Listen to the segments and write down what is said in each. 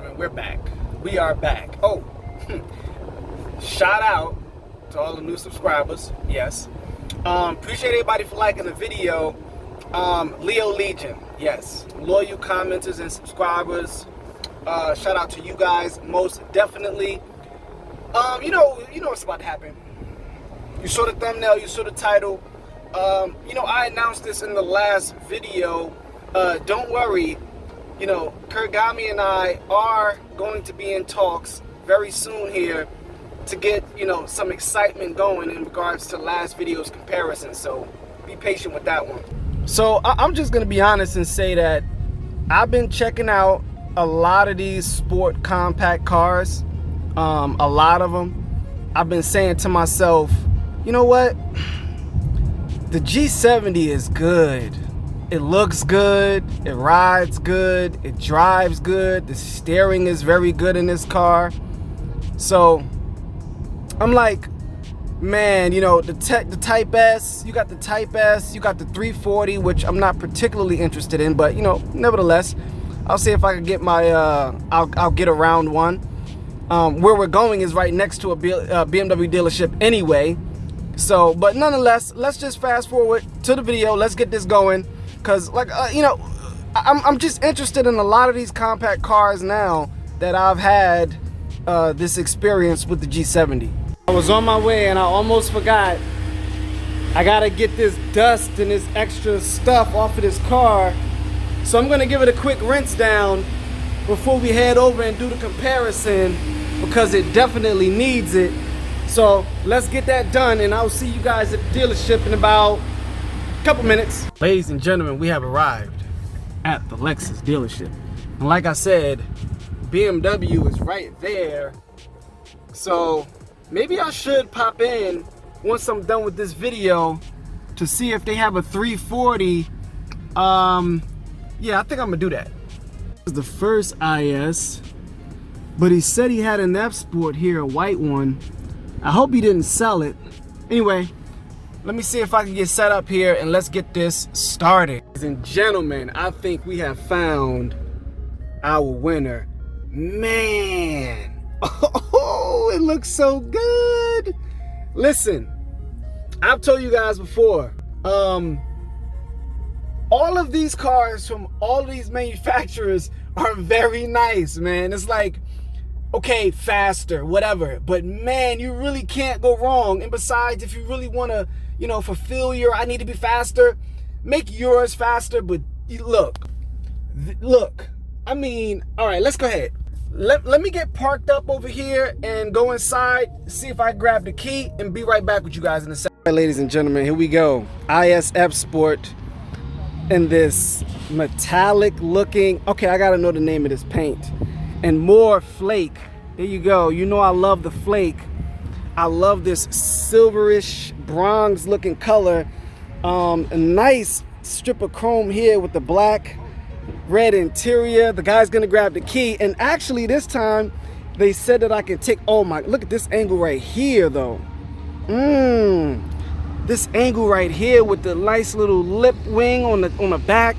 gentlemen, we're back. We are back. Oh, shout out to all the new subscribers. Yes. Appreciate everybody for liking the video. Leo Legion. Yes. Loyal commenters and subscribers. Shout out to you guys, most definitely. You know what's about to happen. You saw the thumbnail, you saw the title. I announced this in the last video. Don't worry. Kurgami and I are going to be in talks very soon here to get, some excitement going in regards to last video's comparison. So be patient with that one. So I'm just going to be honest and say that I've been checking out a lot of these sport compact cars. A lot of them. I've been saying to myself, you know what? The G70 is good. It looks good, it rides good, it drives good, the steering is very good in this car. So I'm like, man, the Type S, you got the Type S, you got the 340, which I'm not particularly interested in, but nevertheless, I'll see if I can get my I'll get around one. Where we're going is right next to a BMW dealership anyway. So, but nonetheless, let's just fast forward to the video. Let's get this going. Because, I'm just interested in a lot of these compact cars now that I've had this experience with the G70. I was on my way and I almost forgot. I got to get this dust and this extra stuff off of this car. So I'm going to give it a quick rinse down before we head over and do the comparison, because it definitely needs it. So let's get that done and I'll see you guys at the dealership in about couple minutes. Ladies and gentlemen, we have arrived at the Lexus dealership, and like I said, BMW is right there. So maybe I should pop in once I'm done with this video to see if they have a 340. Yeah, I think I'm gonna do that. This is the first IS, but he said he had an F Sport here, a white one. I hope he didn't sell it. Anyway, let me see if I can get set up here and let's get this started. Ladies and gentlemen, I think we have found our winner. Man, oh, it looks so good. Listen, I've told you guys before, all of these cars from all of these manufacturers are very nice, man. It's like, okay, faster, whatever, but man, you really can't go wrong. And besides, if you really want to, fulfill your I need to be faster, make yours faster. But look, I mean, all right, let's go ahead. Let me get parked up over here and go inside, see if I grab the key, and be right back with you guys in a second. All right, ladies and gentlemen, here we go. ISF Sport in this metallic looking, okay, I gotta know the name of this paint, and more flake. There you go. I love the flake. I love this silverish bronze looking color. A nice strip of chrome here with the black red interior. The guy's gonna grab the key, and actually this time they said that I can take, oh my, look at this angle right here though. This angle right here with the nice little lip wing on the back.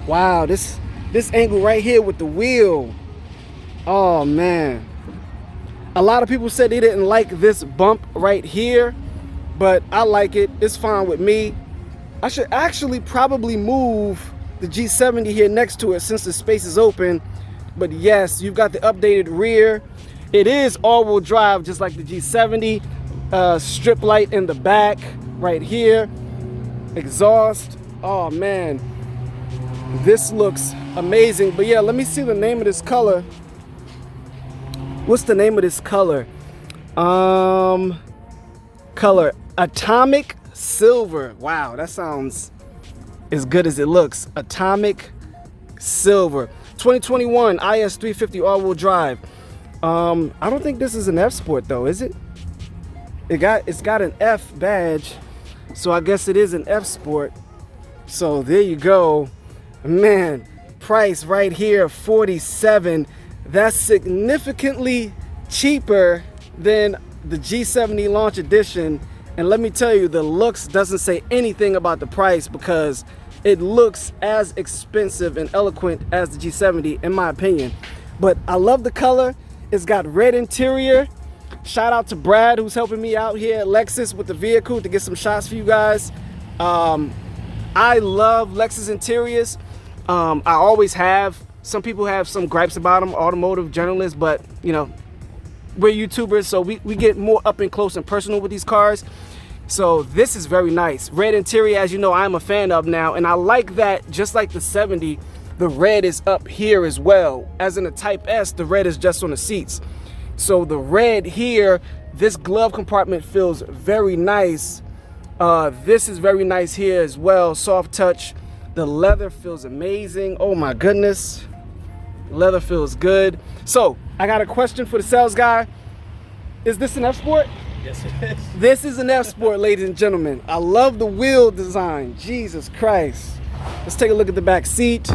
Wow, this angle right here with the wheel. Oh man, a lot of people said they didn't like this bump right here, but I like it. It's fine with me. I should actually probably move the G70 here next to it since the space is open. But yes, you've got the updated rear. It is all-wheel drive just like the G70. Strip light in the back right here. Exhaust. Oh man, this looks amazing. But yeah, let me see the name of this color. What's the name of this color? Color Atomic Silver. Wow, that sounds as good as it looks. Atomic Silver. 2021 is350 all-wheel drive. I don't think this is an F Sport though, is it? It's got an F badge, so I guess it is an F Sport. So there you go. Man, price right here, $47,000. That's significantly cheaper than the G70 Launch Edition. And let me tell you, the looks doesn't say anything about the price, because it looks as expensive and eloquent as the G70 in my opinion. but I love the color. It's got red interior. Shout out to Brad, who's helping me out here at Lexus with the vehicle to get some shots for you guys. I love Lexus interiors. I always have. Some people have some gripes about them, automotive journalists, but you know, we're YouTubers, so we get more up and close and personal with these cars. So this is very nice. Red interior, as you know, I'm a fan of now, and I like that. Just like the 70, the red is up here as well. As in the Type S, the red is just on the seats. So the red here, this glove compartment feels very nice. This is very nice here as well, soft touch. The leather feels amazing. Oh my goodness, leather feels good. So I got a question for the sales guy. Is this an F-Sport? Yes, it is. This is an F-Sport, ladies and gentlemen. I love the wheel design. Jesus Christ. Let's take a look at the back seat.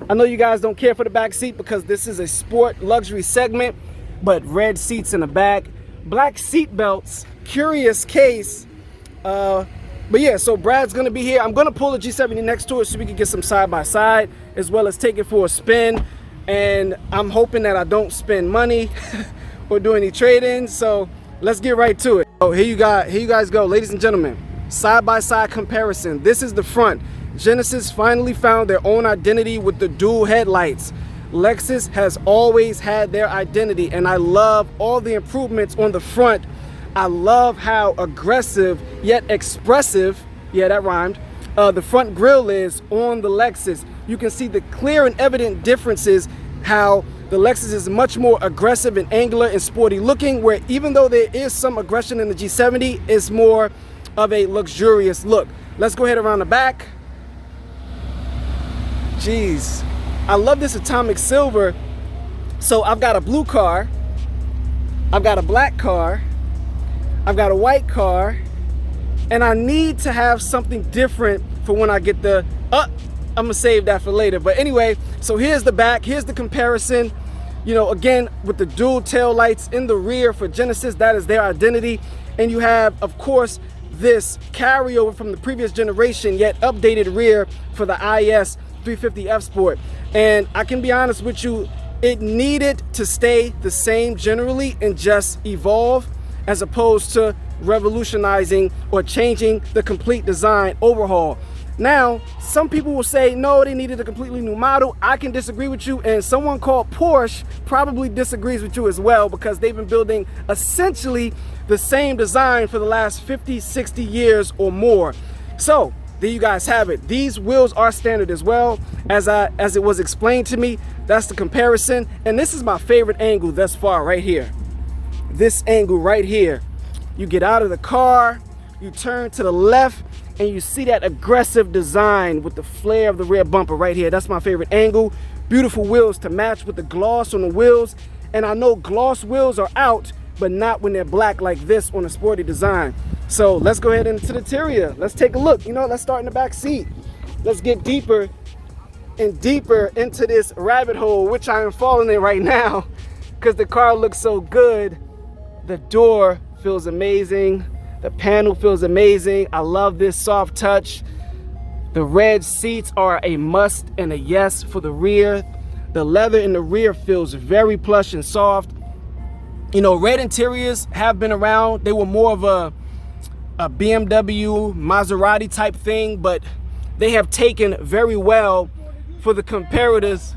I know you guys don't care for the back seat because this is a sport luxury segment, but red seats in the back, black seat belts, curious case. But yeah, so Brad's gonna be here. I'm gonna pull the G70 next to it so we can get some side by side, as well as take it for a spin. And I'm hoping that I don't spend money or do any trade-ins. So let's get right to it. Oh, here you guys go, ladies and gentlemen. Side by side comparison. This is the front. Genesis finally found their own identity with the dual headlights. Lexus has always had their identity, and I love all the improvements on the front. I love how aggressive yet expressive, yeah, that rhymed, the front grille is on the Lexus. You can see the clear and evident differences, how the Lexus is much more aggressive and angular and sporty looking, where even though there is some aggression in the G70, it's more of a luxurious look. Let's go ahead around the back. Jeez, I love this atomic silver. So I've got a blue car, I've got a black car, I've got a white car, and I need to have something different for when I get the, I'm gonna save that for later. But anyway, so here's the back, here's the comparison. You know, again, with the dual tail lights in the rear for Genesis, that is their identity. And you have, of course, this carryover from the previous generation, yet updated rear for the is350 F Sport. And I can be honest with you, it needed to stay the same generally and just evolve, as opposed to revolutionizing or changing the complete design overhaul. Now, some people will say, no, they needed a completely new model. I can disagree with you, and someone called Porsche probably disagrees with you as well, because they've been building essentially the same design for the last 50, 60 years or more. So there you guys have it. These wheels are standard as well, as it was explained to me. That's the comparison, and this is my favorite angle thus far right here. This angle right here. You get out of the car, you turn to the left, and you see that aggressive design with the flare of the rear bumper right here. That's my favorite angle. Beautiful wheels to match with the gloss on the wheels. And I know gloss wheels are out, but not when they're black like this on a sporty design. So let's go ahead into the interior. Let's take a look. You know, let's start in the back seat. Let's get deeper and deeper into this rabbit hole, which I am falling in right now because the car looks so good. The door feels amazing. The panel feels amazing. I love this soft touch. The red seats are a must and a yes for the rear. The leather in the rear feels very plush and soft. You know, red interiors have been around. They were more of a BMW, Maserati type thing, but they have taken very well for the comparators,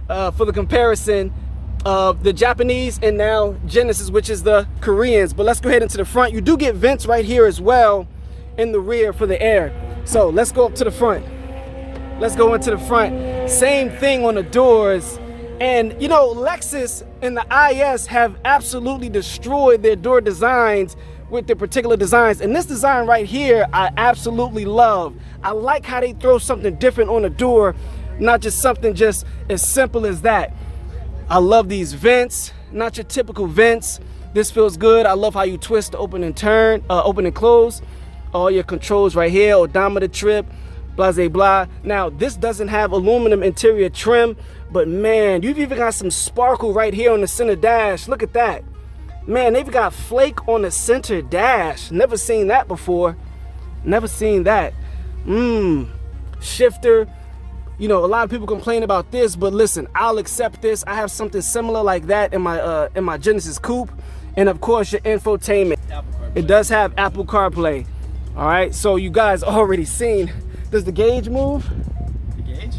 for the comparison of the Japanese and now Genesis, which is the Koreans. But let's go ahead into the front. You do get vents right here as well in the rear for the air. So let's go up to the front. Let's go into the front. Same thing on the doors. And you know, Lexus and the IS have absolutely destroyed their door designs with their particular designs. And this design right here, I absolutely love. I like how they throw something different on the door, not just something just as simple as that. I love these vents, not your typical vents. This feels good. I love how you twist to open and turn, open and close. All your controls right here, odometer trip, blah, blah, blah. Now, this doesn't have aluminum interior trim, but man, you've even got some sparkle right here on the center dash. Look at that. Man, they've got flake on the center dash. Never seen that before. Never seen that. Shifter. You know, a lot of people complain about this, but listen, I'll accept this. I have something similar like that in my Genesis Coupe. And of course, your infotainment. It does have Apple CarPlay. All right, so you guys already seen. Does the gauge move? The gauge?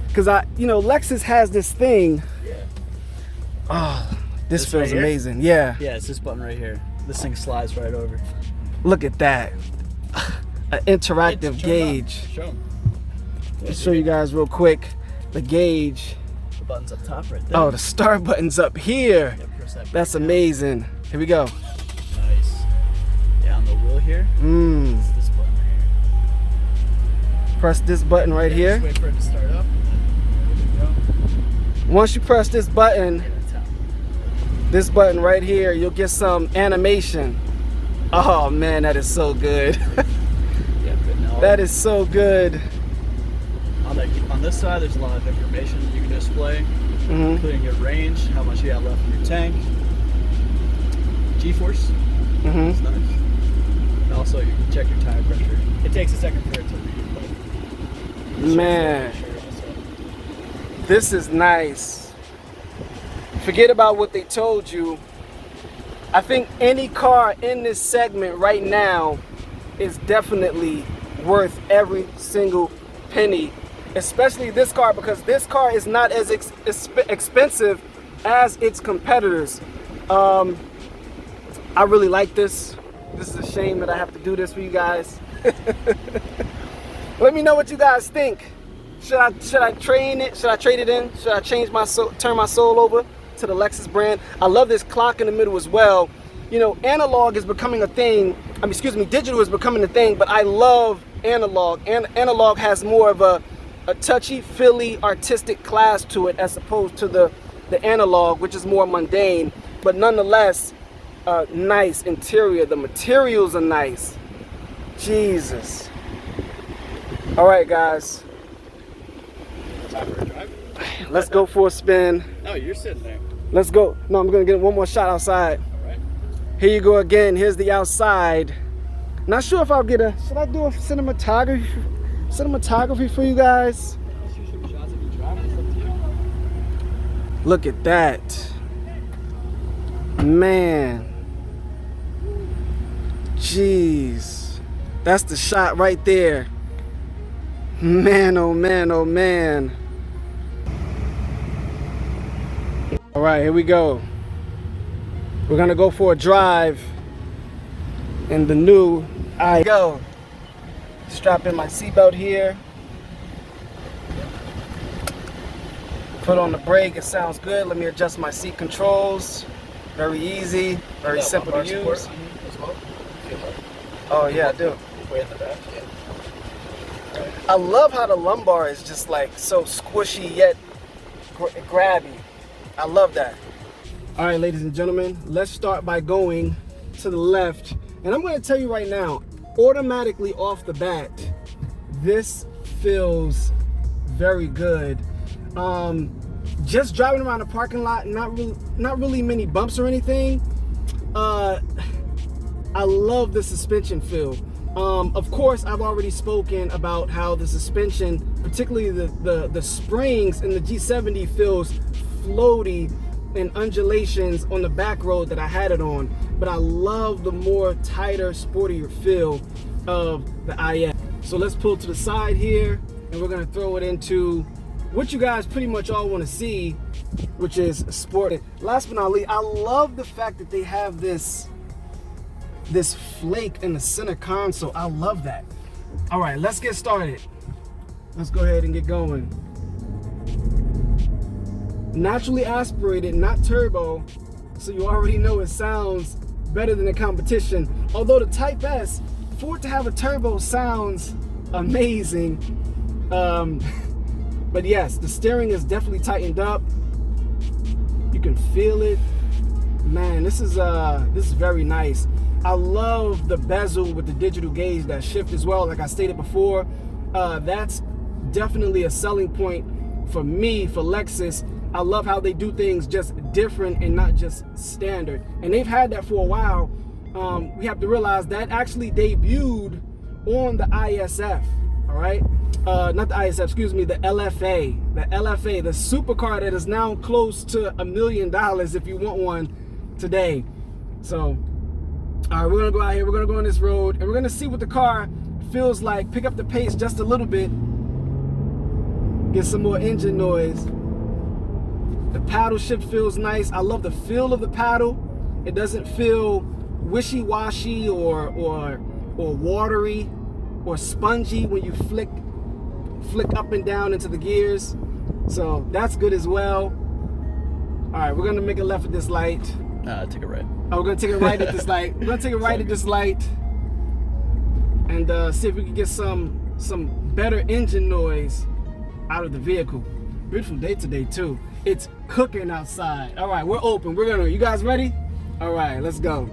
Because you know, Lexus has this thing. Yeah. Oh, this feels right amazing. Yeah. Yeah, it's this button right here. This thing slides right over. Look at that. An interactive gauge. Show 'em. Let's show you guys real quick the gauge. The button's up top right there. Oh, the start button's up here. Yeah, press that That's button. amazing. Here we go. Nice. Yeah, on the wheel here. It's this button right here. Press this button right here. Just wait for it to start up. There we go. Once you press this button, Yeah, that's how. this button right here, you'll get some animation. Oh man, that is so good. Yeah, good. Now, That is so good. on this side, there's a lot of information you can display, including your range, how much you have left in your tank, G-force. That's nice. And also, you can check your tire pressure. It takes a second for it to read, but Man, this is nice. Forget about what they told you. I think any car in this segment right now is definitely worth every single penny, especially this car, because this car is not as expensive as its competitors. I really like this. This is a shame that I have to do this for you guys. Let me know what you guys think. Should I trade it? Should I trade it in? Should I change my turn my soul over to the Lexus brand? I love this clock in the middle as well. You know, analog is becoming a thing. Digital is becoming a thing, but I love analog. Analog has more of a touchy-feely artistic class to it as opposed to the analog, which is more mundane, but nonetheless, nice interior. The materials are nice. Jesus. All right, guys. time for a drive. Let's go for a spin. No, you're sitting there. Let's go. No, I'm gonna get one more shot outside. All right. Here you go again. Here's the outside. Not sure if I'll get should I do a cinematography for you guys? Let's shoot some shots of you driving. It's up to you. Look at that. Man. Jeez. That's the shot right there. Man, oh man, oh man. All right, here we go. We're gonna go for a drive in the new go. Strap in my seatbelt here. Foot on the brake, it sounds good. Let me adjust my seat controls. Very easy, very simple to use. Oh yeah, I do. Way in the back. Yeah. I love how the lumbar is just like so squishy yet grabby. I love that. All right, ladies and gentlemen, let's start by going to the left. And I'm going to tell you right now, automatically off the bat, this feels very good. Just driving around the parking lot, not really many bumps or anything. I love the suspension feel. Of course, I've already spoken about how the suspension, particularly the springs in the G70, feels floaty and undulations on the back road that I had it on. But I love the more tighter, sportier feel of the IS. So let's pull to the side here, and we're gonna throw it into what you guys pretty much all want to see, which is sport. Last but not least, I love the fact that they have this flake in the center console. I love that. All right, let's get started. Let's go ahead and get going. Naturally aspirated, not turbo, so you already know it sounds better than the competition. Although the Type S, for it to have a turbo, sounds amazing. But yes, the steering is definitely tightened up. You can feel it. Man, this is very nice. I love the bezel with the digital gauge, that shift as well. Like I stated before, that's definitely a selling point for me, for Lexus. I love how they do things just different and not just standard. And they've had that for a while. We have to realize that actually debuted on the ISF, all right? not the ISF, excuse me, the LFA. The LFA, the supercar that is now close to $1 million if you want one today. So, all right, we're gonna go out here, we're gonna go on this road, and we're gonna see what the car feels like, pick up the pace just a little bit, get some more engine noise. The paddle shift feels nice. I love the feel of the paddle. It doesn't feel wishy-washy or watery or spongy when you flick up and down into the gears. So that's good as well. All right, we're gonna make a left at this light. Take a right. Oh, we're gonna take a right at this light. We're gonna take a right at this light and see if we can get some better engine noise out of the vehicle. Beautiful day today too. It's cooking outside. All right, we're open. You guys ready? All right, let's go.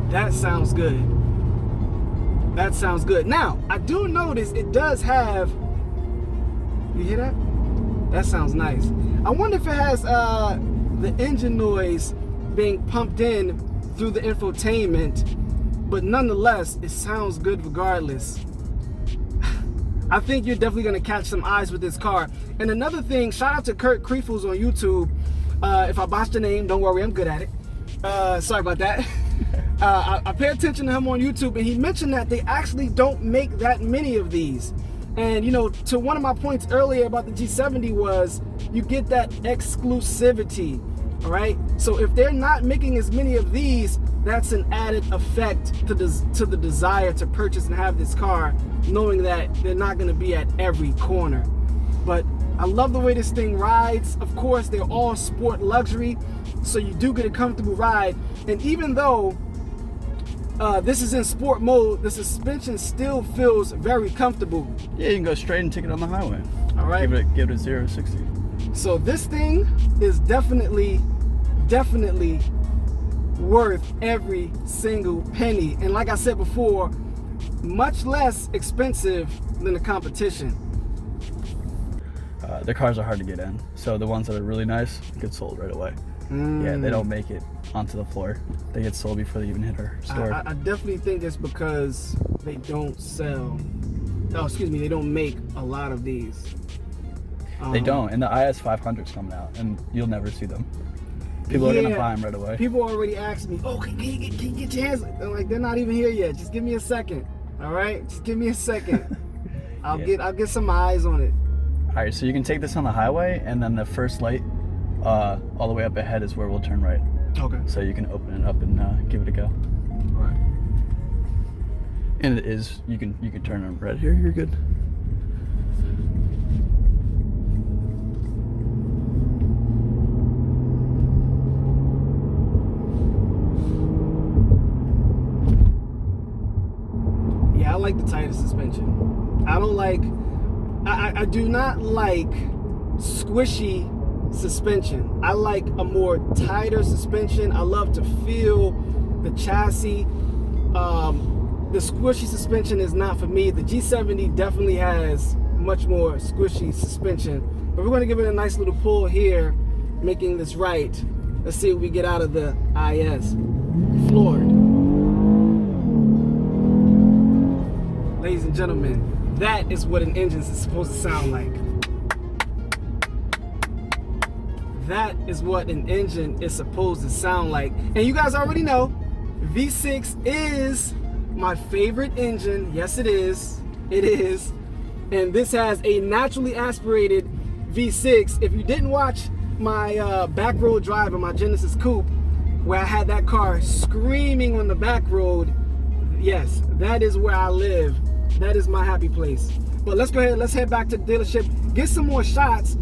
That sounds good. That sounds good. Now, I do notice it does have, you hear that? That sounds nice. I wonder if it has the engine noise being pumped in through the infotainment, but nonetheless, it sounds good regardless. I think you're definitely gonna catch some eyes with this car. And another thing, shout out to Kurt Kriefels on YouTube. If I botched the name, don't worry, I'm good at it. Sorry about that. I pay attention to him on YouTube, and he mentioned that they actually don't make that many of these. And you know, to one of my points earlier about the G70 was, you get that exclusivity, all right? So if they're not making as many of these, that's an added effect to the desire to purchase and have this car, knowing that they're not gonna be at every corner. But I love the way this thing rides. Of course, they're all sport luxury, so you do get a comfortable ride. And even though this is in sport mode, the suspension still feels very comfortable. Yeah, you can go straight and take it on the highway. All right. Give it a 0 to 60. So this thing is definitely worth every single penny. And like I said before, much less expensive than the competition. The cars are hard to get in, so the ones that are really nice get sold right away. Yeah, they don't make it onto the floor. They get sold before they even hit our store. I definitely think it's because they don't sell, they don't make a lot of these. They don't, and the IS500's coming out, and you'll never see them. People are gonna buy them right away. People already asked me, oh, can you get your hands? They're not even here yet. Just give me a second, all right? Just give me a second. I'll get some eyes on it. All right, so you can take this on the highway, and then the first light all the way up ahead is where we'll turn right. Okay. So you can open it up and give it a go. All right. And it is, you can turn on red here, you're good. Yeah, I like the tighter suspension. I do not like squishy suspension. I like a more tighter suspension. I love to feel the chassis. The squishy suspension is not for me. The G70 definitely has much more squishy suspension. But we're going to give it a nice little pull here, making this right. Let's see what we get out of the IS. Floored. Ladies and gentlemen, that is what an engine is supposed to sound like. That is what an engine is supposed to sound like. And you guys already know, V6 is my favorite engine. Yes, it is. It is. And this has a naturally aspirated V6. If you didn't watch my back road drive of my Genesis Coupe, where I had that car screaming on the back road, yes, that is where I live. That is my happy place. But let's go ahead, let's head back to the dealership, get some more shots,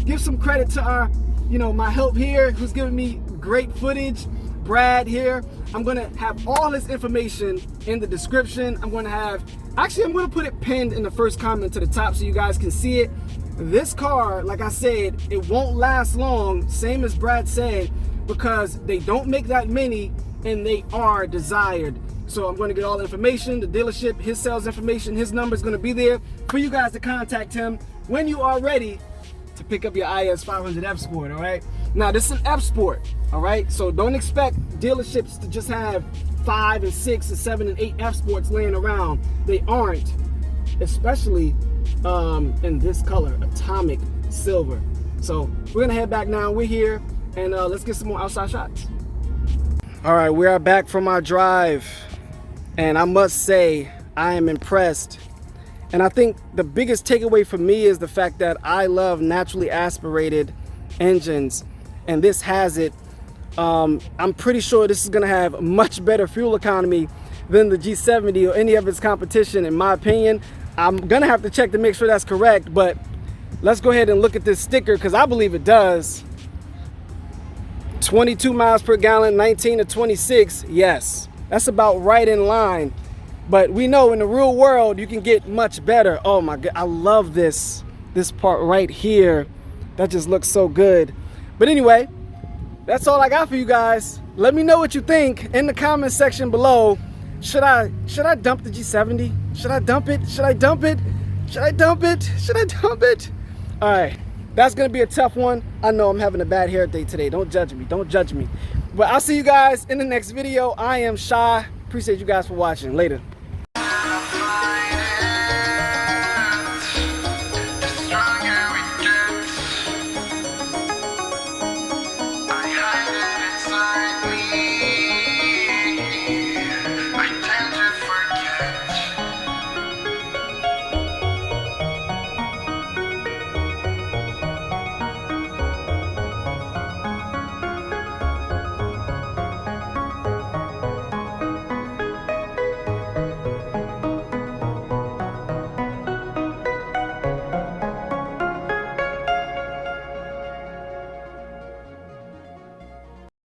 give some credit to our, my help here, who's giving me great footage, Brad here. I'm gonna have all his information in the description. I'm gonna put it pinned in the first comment to the top so you guys can see it. This car, like I said, it won't last long, same as Brad said, because they don't make that many and they are desired. So I'm going to get all the information, the dealership, his sales information, his number is going to be there for you guys to contact him when you are ready to pick up your IS500 F Sport, all right? Now this is an F Sport, all right? So don't expect dealerships to just have 5 and 6 and 7 and 8 F Sports laying around. They aren't, especially in this color, atomic silver. So we're gonna head back now. We're here, and let's get some more outside shots. All right, we are back from our drive, and I must say I am impressed. And I think the biggest takeaway for me is the fact that I love naturally aspirated engines, and this has it. I'm pretty sure this is gonna have much better fuel economy than the G70 or any of its competition, in my opinion. I'm gonna have to check to make sure that's correct, but let's go ahead and look at this sticker, because I believe it does. 22 miles per gallon, 19 to 26. Yes, that's about right in line. But we know in the real world, you can get much better. Oh my God, I love this part right here. That just looks so good. But anyway, that's all I got for you guys. Let me know what you think in the comment section below. Should I dump the G70? Should I dump it? Should I dump it? Should I dump it? Should I dump it? All right, that's gonna be a tough one. I know I'm having a bad hair day today. Don't judge me, don't judge me. But I'll see you guys in the next video. I am Shy. Appreciate you guys for watching. Later.